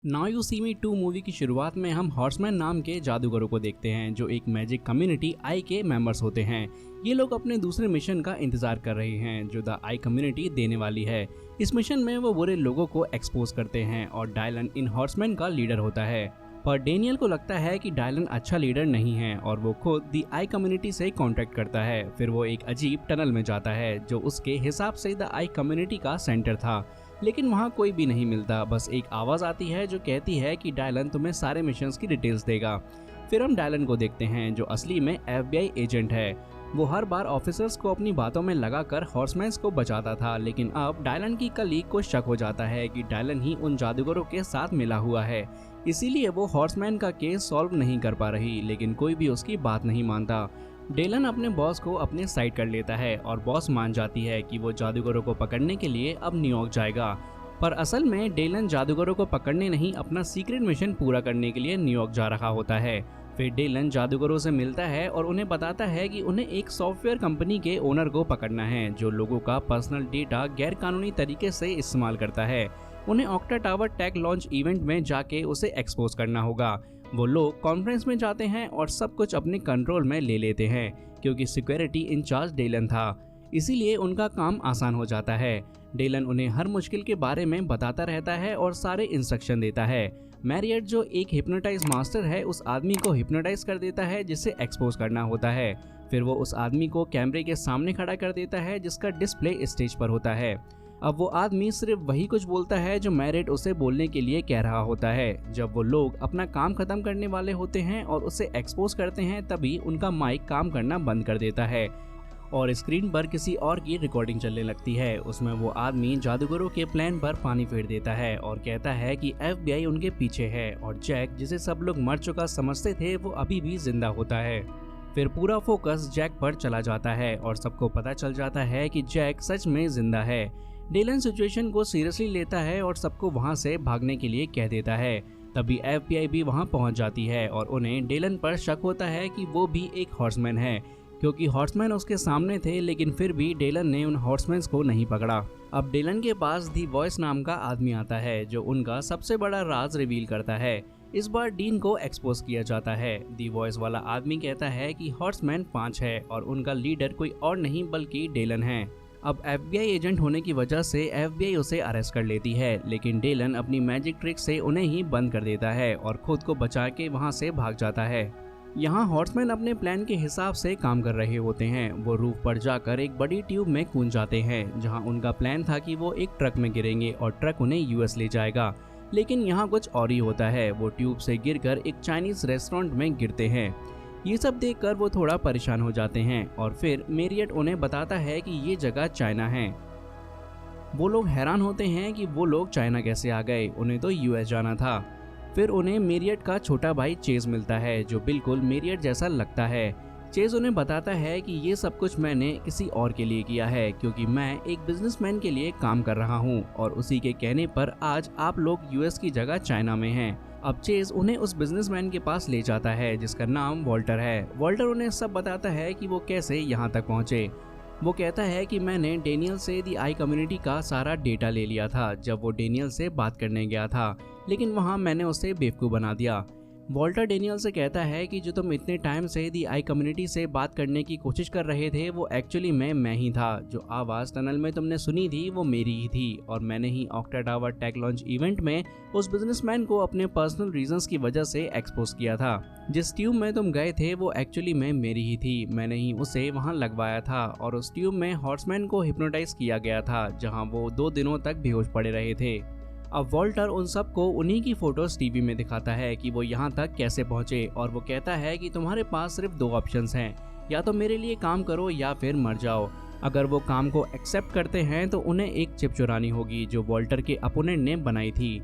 Now you see me 2 movie की शुरुआत में हम हॉर्समैन नाम के जादूगरों को देखते हैं जो एक मैजिक कम्युनिटी आई के मेंबर्स होते हैं। ये लोग अपने दूसरे मिशन का इंतजार कर रहे हैं जो द आई कम्युनिटी देने वाली है। इस मिशन में वो बुरे लोगों को एक्सपोज करते हैं और डायलन इन हॉर्समैन का लीडर होता है। पर डेनियल को लगता है कि डायलन अच्छा लीडर नहीं है और वो खुद द आई कम्युनिटी से कांटेक्ट करता है। फिर वो एक अजीब टनल में जाता है जो उसके हिसाब से द आई कम्युनिटी का सेंटर था, लेकिन वहाँ कोई भी नहीं मिलता। बस एक आवाज़ आती है जो कहती है कि डायलन तुम्हें सारे मिशंस की डिटेल्स देगा। फिर हम डायलन को देखते हैं जो असली में FBI एजेंट है। वो हर बार ऑफिसर्स को अपनी बातों में लगाकर हॉर्समैन्स को बचाता था, लेकिन अब डायलन की कलीग को शक हो जाता है कि डायलन ही उन जादूगरों के साथ मिला हुआ है। इसीलिए वो हॉर्समैन का केस सॉल्व नहीं कर पा रही, लेकिन कोई भी उसकी बात नहीं मानता। डेलन अपने बॉस को अपने साइड कर लेता है और बॉस मान जाती है कि वो जादूगरों को पकड़ने के लिए अब न्यूयॉर्क जाएगा। पर असल में डेलन जादूगरों को पकड़ने नहीं, अपना सीक्रेट मिशन पूरा करने के लिए न्यूयॉर्क जा रहा होता है। फिर डेलन जादूगरों से मिलता है और उन्हें बताता है कि उन्हें एक सॉफ्टवेयर कंपनी के ओनर को पकड़ना है जो लोगों का पर्सनल डेटा गैर कानूनी तरीके से इस्तेमाल करता है। उन्हें octa tower tech launch event में जाके उसे एक्सपोज करना होगा। वो लोग कॉन्फ्रेंस में जाते हैं और सब कुछ अपने कंट्रोल में ले लेते हैं क्योंकि सिक्योरिटी इंचार्ज डेलन था, इसीलिए उनका काम आसान हो जाता है। डेलन उन्हें हर मुश्किल के बारे में बताता रहता है और सारे इंस्ट्रक्शन देता है। मैरियट जो एक हिप्नोटाइज मास्टर है उस आदमी को हिप्नोटाइज कर देता है जिसे एक्सपोज करना होता है। फिर वो उस आदमी को कैमरे के सामने खड़ा कर देता है जिसका डिस्प्ले स्टेज पर होता है। अब वो आदमी सिर्फ वही कुछ बोलता है जो मैरिट उसे बोलने के लिए कह रहा होता है। जब वो लोग अपना काम खत्म करने वाले होते हैं और उसे एक्सपोज करते हैं तभी उनका माइक काम करना बंद कर देता है और स्क्रीन पर किसी और की रिकॉर्डिंग चलने लगती है। उसमें वो आदमी जादूगरों के प्लान पर पानी फेर देता है और कहता है कि FBI उनके पीछे है और जैक जिसे सब लोग मर चुका समझते थे वो अभी भी जिंदा होता है। फिर पूरा फोकस जैक पर चला जाता है और सबको पता चल जाता है कि जैक सच में जिंदा है। डेलन सिचुएशन को सीरियसली लेता है और सबको वहां से भागने के लिए कह देता है। तभी FBI भी वहां पहुंच जाती है और उन्हें डेलन पर शक होता है कि वो भी एक हॉर्समैन है, क्योंकि हॉर्समैन उसके सामने थे, लेकिन फिर भी डेलन ने उन हॉर्समैन्स को नहीं पकड़ा। अब डेलन के पास दी वॉइस नाम का आदमी आता है जो उनका सबसे बड़ा राज रिवील करता है। इस बार डीन को एक्सपोज किया जाता है। दी वॉइस वाला आदमी कहता है कि हॉर्समैन 5 है और उनका लीडर कोई और नहीं बल्कि डेलन है। अब FBI एजेंट होने की वजह से FBI उसे अरेस्ट कर लेती है, लेकिन डेलन अपनी मैजिक ट्रिक से उन्हें ही बंद कर देता है और खुद को बचा के वहां से भाग जाता है। यहाँ हॉर्समैन अपने प्लान के हिसाब से काम कर रहे होते हैं। वो रूफ पर जाकर एक बड़ी ट्यूब में कूद जाते हैं जहाँ उनका प्लान था कि वो एक ट्रक में गिरेंगे और ट्रक उन्हें US ले जाएगा, लेकिन यहाँ कुछ और ही होता है। वो ट्यूब से गिरकर एक चाइनीज रेस्टोरेंट में गिरते हैं। ये सब देखकर वो थोड़ा परेशान हो जाते हैं और फिर मैरियट उन्हें बताता है कि ये जगह चाइना है। वो लोग हैरान होते हैं कि वो लोग चाइना कैसे आ गए, उन्हें तो US जाना था। फिर उन्हें मैरियट का छोटा भाई चेज मिलता है जो बिल्कुल मैरियट जैसा लगता है। चेज उन्हें बताता है कि ये सब कुछ मैंने किसी और के लिए किया है क्योंकि मैं एक बिजनेसमैन के लिए काम कर रहा हूँ और उसी के कहने पर आज आप लोग US की जगह चाइना में हैं। अब चेज उन्हें उस बिजनेसमैन के पास ले जाता है जिसका नाम वॉल्टर है। वॉल्टर उन्हें सब बताता है कि वो कैसे यहाँ तक पहुँचे। वो कहता है कि मैंने डेनियल से दी आई कम्युनिटी का सारा डेटा ले लिया था जब वो डेनियल से बात करने गया था, लेकिन वहाँ मैंने उसे बेवकूफ़ बना दिया। वॉल्टर डेनियल से कहता है कि जो तुम इतने टाइम से दी आई कम्युनिटी से बात करने की कोशिश कर रहे थे वो एक्चुअली मैं ही था। जो आवाज़ टनल में तुमने सुनी थी वो मेरी ही थी और मैंने ही octa tower tech launch event में उस बिजनेसमैन को अपने पर्सनल रीजंस की वजह से एक्सपोज किया था। जिस ट्यूब में तुम गए थे वो एक्चुअली मेरी ही थी, मैंने ही उसे वहाँ लगवाया था और उस ट्यूब में हॉर्समैन को हिप्नोटाइज किया गया था जहाँ वो 2 दिनों तक बेहोश पड़े रहे थे। अब वॉल्टर उन सबको उन्हीं की फोटोज टीवी में दिखाता है कि वो यहाँ तक कैसे पहुँचे और वो कहता है कि तुम्हारे पास सिर्फ 2 ऑप्शंस हैं, या तो मेरे लिए काम करो या फिर मर जाओ। अगर वो काम को एक्सेप्ट करते हैं तो उन्हें एक चिप चुरानी होगी जो वॉल्टर के अपोनेंट ने बनाई थी।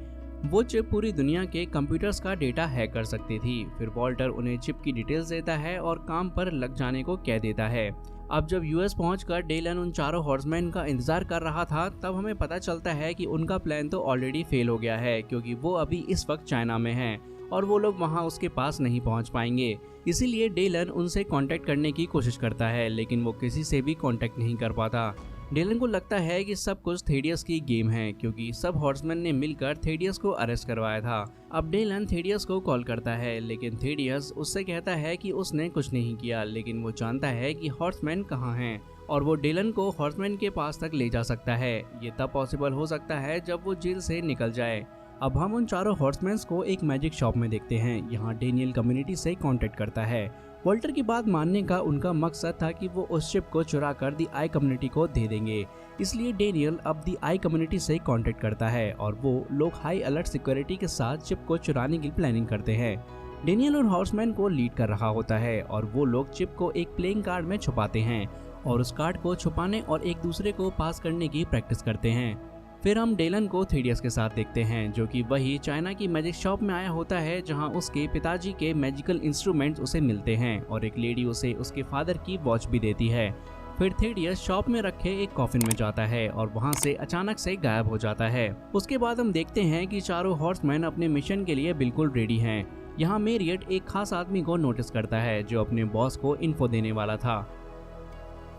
वो चिप पूरी दुनिया के कंप्यूटर्स का डेटा हैक कर सकती थी। फिर वॉल्टर उन्हें चिप की डिटेल्स देता है और काम पर लग जाने को कह देता है। अब जब US पहुंचकर डेलन उन चारों हॉर्समैन का इंतजार कर रहा था तब हमें पता चलता है कि उनका प्लान तो ऑलरेडी फेल हो गया है क्योंकि वो अभी इस वक्त चाइना में हैं और वो लोग वहां उसके पास नहीं पहुंच पाएंगे। इसीलिए डेलन उनसे कांटेक्ट करने की कोशिश करता है लेकिन वो किसी से भी कांटेक्ट नहीं कर पाता। डेलन को लगता है कि सब कुछ थेडियस की गेम है क्योंकि सब हॉर्समैन ने मिलकर थेडियस को अरेस्ट करवाया था। अब डेलन थेडियस को कॉल करता है लेकिन थेडियस उससे कहता है कि उसने कुछ नहीं किया, लेकिन वो जानता है कि हॉर्समैन कहाँ हैं और वो डेलन को हॉर्समैन के पास तक ले जा सकता है। ये तब पॉसिबल हो सकता है जब वो जेल से निकल जाए। अब हम उन चारों हॉर्समैन्स को एक मैजिक शॉप में देखते हैं। यहाँ डेनियल कम्युनिटी से कांटेक्ट करता है। वॉल्टर की बात मानने का उनका मकसद था कि वो उस शिप को चुरा कर दी आई कम्युनिटी को दे देंगे, इसलिए डेनियल अब दी आई कम्युनिटी से कांटेक्ट करता है और वो लोग हाई अलर्ट सिक्योरिटी के साथ शिप को चुराने की प्लानिंग करते हैं। डेनियल और हॉर्समैन को लीड कर रहा होता है और वो लोग चिप को एक प्लेइंग कार्ड में छुपाते हैं और उस कार्ड को छुपाने और एक दूसरे को पास करने की प्रैक्टिस करते हैं। फिर हम डेलन को थेडियस के साथ देखते हैं जो कि वही चाइना की मैजिक शॉप में आया होता है जहां उसके पिताजी के मैजिकल इंस्ट्रूमेंट्स उसे मिलते हैं और एक लेडी उसे उसके फादर की वॉच भी देती है। फिर थेडियस शॉप में रखे एक कॉफिन में जाता है और वहां से अचानक से गायब हो जाता है। उसके बाद हम देखते हैं कि चारों हॉर्समैन अपने मिशन के लिए बिल्कुल रेडी हैं। यहाँ मेरियट एक खास आदमी को नोटिस करता है जो अपने बॉस को इन्फो देने वाला था।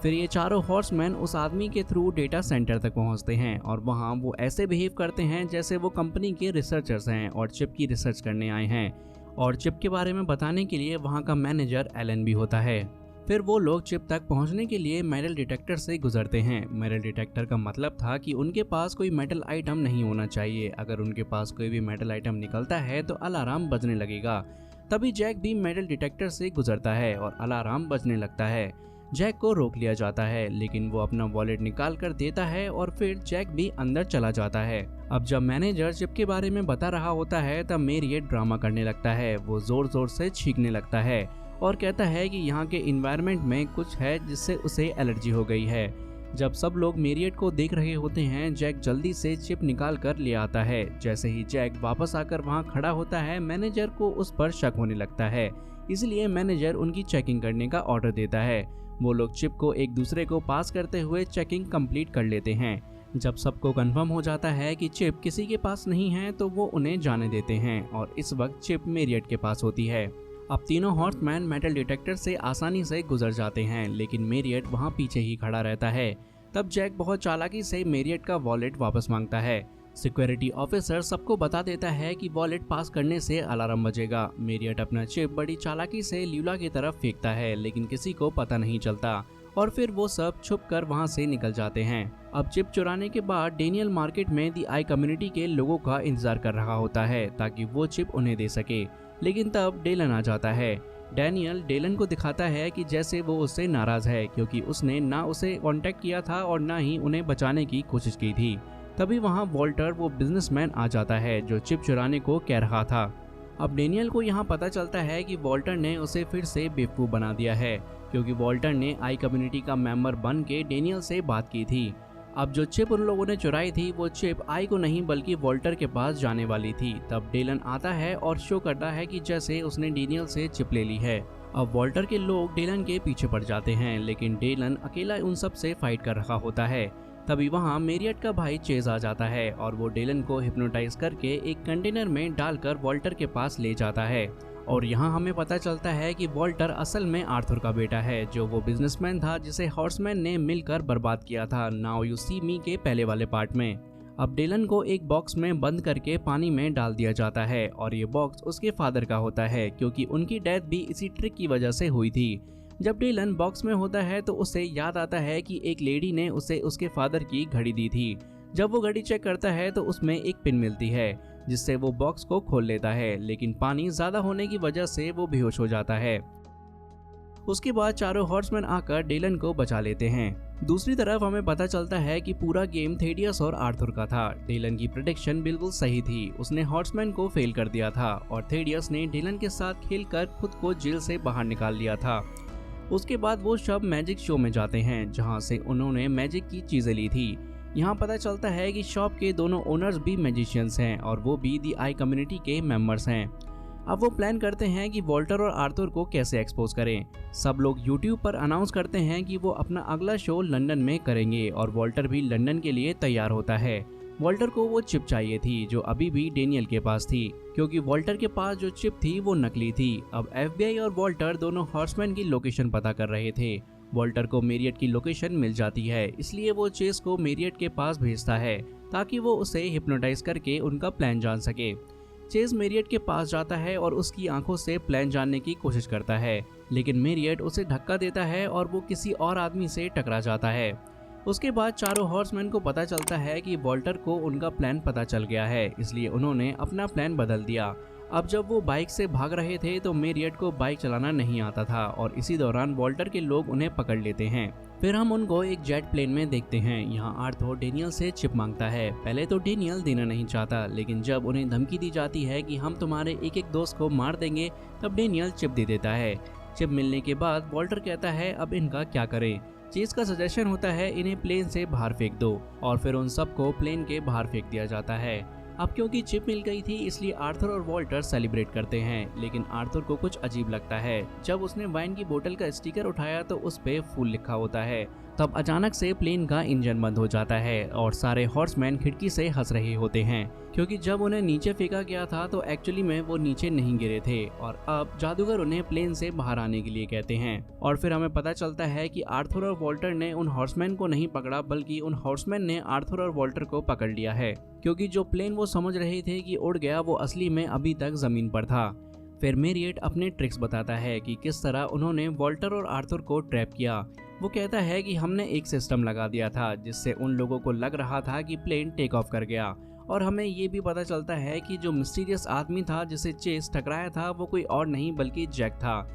फिर ये चारों हॉर्समैन उस आदमी के थ्रू डेटा सेंटर तक पहुंचते हैं और वहां वो ऐसे बिहेव करते हैं जैसे वो कंपनी के रिसर्चर्स हैं और चिप की रिसर्च करने आए हैं और चिप के बारे में बताने के लिए वहां का मैनेजर एलन भी होता है। फिर वो लोग चिप तक पहुंचने के लिए मेटल डिटेक्टर से गुजरते हैं। मेटल डिटेक्टर का मतलब था कि उनके पास कोई मेटल आइटम नहीं होना चाहिए। अगर उनके पास कोई भी मेटल आइटम निकलता है तो अलार्म बजने लगेगा। तभी जैक भी मेटल डिटेक्टर से गुजरता है और अलार्म बजने लगता है। जैक को रोक लिया जाता है लेकिन वो अपना वॉलेट निकाल कर देता है और फिर जैक भी अंदर चला जाता है। अब जब मैनेजर चिप के बारे में बता रहा होता है तब मेरियट ड्रामा करने लगता है। वो जोर जोर से छींकने लगता है और कहता है कि यहाँ के इन्वायरमेंट में कुछ है जिससे उसे एलर्जी हो गई है। जब सब लोग मेरियट को देख रहे होते हैं जैक जल्दी से चिप निकाल कर ले आता है। जैसे ही जैक वापस आकर वहाँ खड़ा होता है मैनेजर को उस पर शक होने लगता है, इसलिए मैनेजर उनकी चेकिंग करने का ऑर्डर देता है। वो लोग चिप को एक दूसरे को पास करते हुए चेकिंग कंप्लीट कर लेते हैं। जब सबको कंफर्म हो जाता है कि चिप किसी के पास नहीं है तो वो उन्हें जाने देते हैं और इस वक्त चिप मेरियट के पास होती है। अब तीनों हॉर्समैन मेटल डिटेक्टर से आसानी से गुजर जाते हैं लेकिन मेरियट वहाँ पीछे ही खड़ा रहता है। तब जैक बहुत चालाकी से मेरियट का वॉलेट वापस मांगता है। सिक्योरिटी ऑफिसर सबको बता देता है कि वॉलेट पास करने से अलार्म बजेगा। मेरियट अपना चिप बड़ी चालाकी से ल्यूला की तरफ फेंकता है लेकिन किसी को पता नहीं चलता और फिर वो सब छुप कर वहाँ से निकल जाते हैं। अब चिप चुराने के बाद डेनियल मार्केट में दी आई कम्युनिटी के लोगों का इंतजार कर रहा होता है ताकि वो चिप उन्हें दे सके, लेकिन तब डेलन आ जाता है। डैनियल डेलन को दिखाता है कि जैसे वो उससे नाराज है क्योंकि उसने ना उसे कांटेक्ट किया था और ना ही उन्हें बचाने की कोशिश की थी। तभी वहाँ वॉल्टर वो बिजनेसमैन आ जाता है जो चिप चुराने को कह रहा था। अब डेनियल को यहाँ पता चलता है कि वॉल्टर ने उसे फिर से बेवकूफ़ बना दिया है क्योंकि वॉल्टर ने आई कम्युनिटी का मेंबर बन के डेनियल से बात की थी। अब जो चिप उन लोगों ने चुराई थी वो चिप आई को नहीं बल्कि वॉल्टर के पास जाने वाली थी। तब डेलन आता है और शो करता है कि जैसे उसने डेनियल से चिप ले ली है। अब वॉल्टर के लोग डेलन के पीछे पड़ जाते हैं लेकिन डेलन अकेला उन सब से फाइट कर रहा होता है। तभी वहाँ मेरियट का भाई चेज आ जाता है और वो डेलन को हिप्नोटाइज करके एक कंटेनर में डालकर वॉल्टर के पास ले जाता है और यहाँ हमें पता चलता है कि वॉल्टर असल में आर्थर का बेटा है जो वो बिजनेसमैन था जिसे हॉर्समैन ने मिलकर बर्बाद किया था नाउ यू सी मी के पहले वाले पार्ट में। अब डेलन को एक बॉक्स में बंद करके पानी में डाल दिया जाता है और ये बॉक्स उसके फादर का होता है क्योंकि उनकी डेथ भी इसी ट्रिक की वजह से हुई थी। जब डेलन बॉक्स में होता है तो उसे याद आता है कि एक लेडी ने उसे उसके फादर की घड़ी दी थी। जब वो घड़ी चेक करता है तो उसमें एक पिन मिलती है जिससे वो बॉक्स को खोल लेता है लेकिन पानी ज्यादा होने की वजह से वो बेहोश हो जाता है। उसके बाद चारों हॉर्समैन आकर डेलन को बचा लेते हैं। दूसरी तरफ हमें पता चलता है कि पूरा गेम थेडियस और आर्थर का था। डेलन की प्रेडिक्शन बिल्कुल सही थी, उसने हॉर्समैन को फेल कर दिया था और थेडियस ने डेलन के साथ खेलकर खुद को जेल से बाहर निकाल लिया था। उसके बाद वो सब मैजिक शो में जाते हैं जहां से उन्होंने मैजिक की चीजें ली थी। यहाँ पता चलता है कि शॉप के दोनों ओनर्स भी मैजिशियंस हैं और वो भी दी आई कम्युनिटी के मेंबर्स हैं। अब वो प्लान करते हैं कि वॉल्टर और आर्थर को कैसे एक्सपोज करें। सब लोग यूट्यूब पर अनाउंस करते हैं कि वो अपना अगला शो लंदन में करेंगे और वॉल्टर भी लंदन के लिए तैयार होता है। वॉल्टर को वो चिप चाहिए थी जो अभी भी डेनियल के पास थी क्योंकि वॉल्टर के पास जो चिप थी वो नकली थी। अब FBI और वॉल्टर दोनों हॉर्समैन की लोकेशन पता कर रहे थे वॉल्टर को मेरियट की लोकेशन मिल जाती है, इसलिए वो चेस को मेरियट के पास भेजता है ताकि वो उसे हिप्नोटाइज करके उनका प्लान जान सके। चेस मेरियट के पास जाता है और उसकी आंखों से प्लान जानने की कोशिश करता है, लेकिन मेरियट उसे धक्का देता है और वो किसी और आदमी से टकरा जाता है। उसके बाद चारों हॉर्समैन को पता चलता है कि वॉल्टर को उनका प्लान पता चल गया है, इसलिए उन्होंने अपना प्लान बदल दिया। अब जब वो बाइक से भाग रहे थे तो मेरियट को बाइक चलाना नहीं आता था और इसी दौरान वॉल्टर के लोग उन्हें पकड़ लेते हैं। फिर हम उनको एक जेट प्लेन में देखते हैं। यहाँ आर्थर डेनियल से चिप मांगता है। पहले तो डेनियल देना नहीं चाहता, लेकिन जब उन्हें धमकी दी जाती है कि हम तुम्हारे एक एक दोस्त को मार देंगे, तब डेनियल चिप दे देता है। चिप मिलने के बाद वॉल्टर कहता है अब इनका क्या करें। चेस का सजेशन होता है इन्हें प्लेन से बाहर फेंक दो, और फिर उन सबको प्लेन के बाहर फेंक दिया जाता है। अब क्योंकि चिप मिल गई थी इसलिए आर्थर और वॉल्टर सेलिब्रेट करते हैं, लेकिन आर्थर को कुछ अजीब लगता है। जब उसने वाइन की बोतल का स्टिकर उठाया तो उस पे फूल लिखा होता है। तब अचानक से प्लेन का इंजन बंद हो जाता है और सारे हॉर्समैन खिड़की से हंस रहे होते हैं, क्योंकि जब उन्हें नीचे फेंका गया था तो एक्चुअली में वो नीचे नहीं गिरे थे और अब जादूगर उन्हें प्लेन से बाहर आने के लिए कहते हैं। और फिर हमें पता चलता है कि आर्थर और वॉल्टर ने उन हॉर्समैन को नहीं पकड़ा, बल्कि उन हॉर्समैन ने आर्थर और वॉल्टर को पकड़ लिया है, क्योंकि जो प्लेन वो समझ रहे थे कि उड़ गया वो असली में अभी तक जमीन पर था। फिर मेरियट अपने ट्रिक्स बताता है कि किस तरह उन्होंने वॉल्टर और आर्थर को ट्रैप किया। वो कहता है कि हमने एक सिस्टम लगा दिया था जिससे उन लोगों को लग रहा था कि प्लेन टेक ऑफ कर गया, और हमें ये भी पता चलता है कि जो मिस्टीरियस आदमी था जिसे चेस टकराया था वो कोई और नहीं बल्कि जैक था।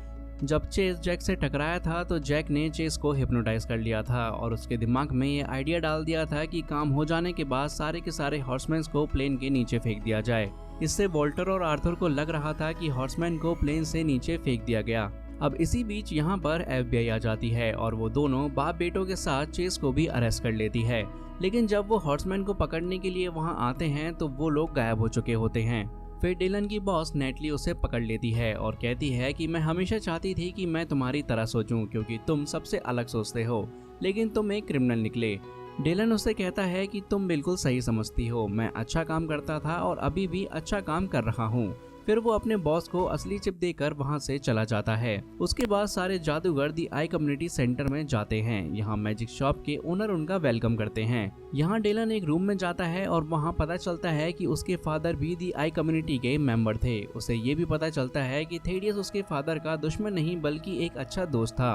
जब चेस जैक से टकराया था तो जैक ने चेस को हिप्नोटाइज कर लिया था और उसके दिमाग में ये आइडिया डाल दिया था कि काम हो जाने के बाद सारे के सारे हॉर्समैन को प्लेन के नीचे फेंक दिया जाए। इससे वॉल्टर और आर्थर को लग रहा था कि हॉर्समैन को प्लेन से नीचे फेंक दिया गया। अब इसी बीच यहाँ पर FBI आ जाती है और वो दोनों बाप बेटों के साथ चेस को भी अरेस्ट कर लेती है, लेकिन जब वो हॉर्समैन को पकड़ने के लिए वहाँ आते हैं तो वो लोग गायब हो चुके होते हैं। फिर डिलन की बॉस नेटली उसे पकड़ लेती है और कहती है कि मैं हमेशा चाहती थी कि मैं तुम्हारी तरह सोचूं, क्योंकि तुम सबसे अलग सोचते हो, लेकिन तुम एक क्रिमिनल निकले। डिलन उससे कहता है कि तुम बिल्कुल सही समझती हो, मैं अच्छा काम करता था और अभी भी अच्छा काम कर रहा हूँ। फिर वो अपने बॉस को असली चिप देकर वहाँ से चला जाता है। उसके बाद सारे जादूगर दी आई कम्युनिटी सेंटर में जाते हैं। यहाँ मैजिक शॉप के ओनर उनका वेलकम करते हैं। यहाँ डिलन एक रूम में जाता है और वहाँ पता चलता है कि उसके फादर भी दी आई कम्युनिटी के मेंबर थे। उसे ये भी पता चलता है कि थेडियस उसके फादर का दुश्मन नहीं बल्कि एक अच्छा दोस्त था,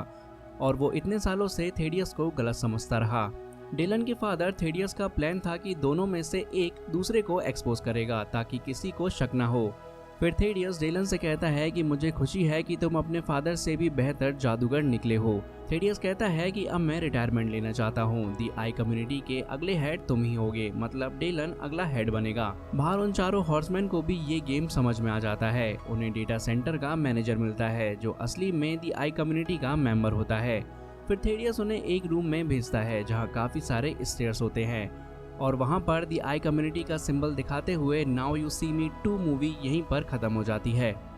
और वो इतने सालों से थेडियस को गलत समझता रहा। डिलन के फादर थेडियस का प्लान था कि दोनों में से एक दूसरे को एक्सपोज करेगा ताकि किसी को शक न हो। फिर थेडियस डिलन से कहता है कि मुझे खुशी है कि तुम अपने फादर से भी बेहतर जादूगर निकले हो। थेडियस कहता है कि अब मैं रिटायरमेंट लेना चाहता हूँ। दी आई कम्युनिटी के अगले हेड तुम ही होगे, मतलब डिलन अगला हेड बनेगा। बाहर उन चारों हॉर्समैन को भी ये गेम समझ में आ जाता है। उन्हें डेटा सेंटर का मैनेजर मिलता है जो असली में दी आई कम्युनिटी का मेंबर होता है। फिर थेडियस उन्हें एक रूम में भेजता है जहाँ काफी सारे स्टेयर्स होते हैं, और वहाँ पर दी आई कम्युनिटी का सिंबल दिखाते हुए now you see me 2 movie यहीं पर खत्म हो जाती है।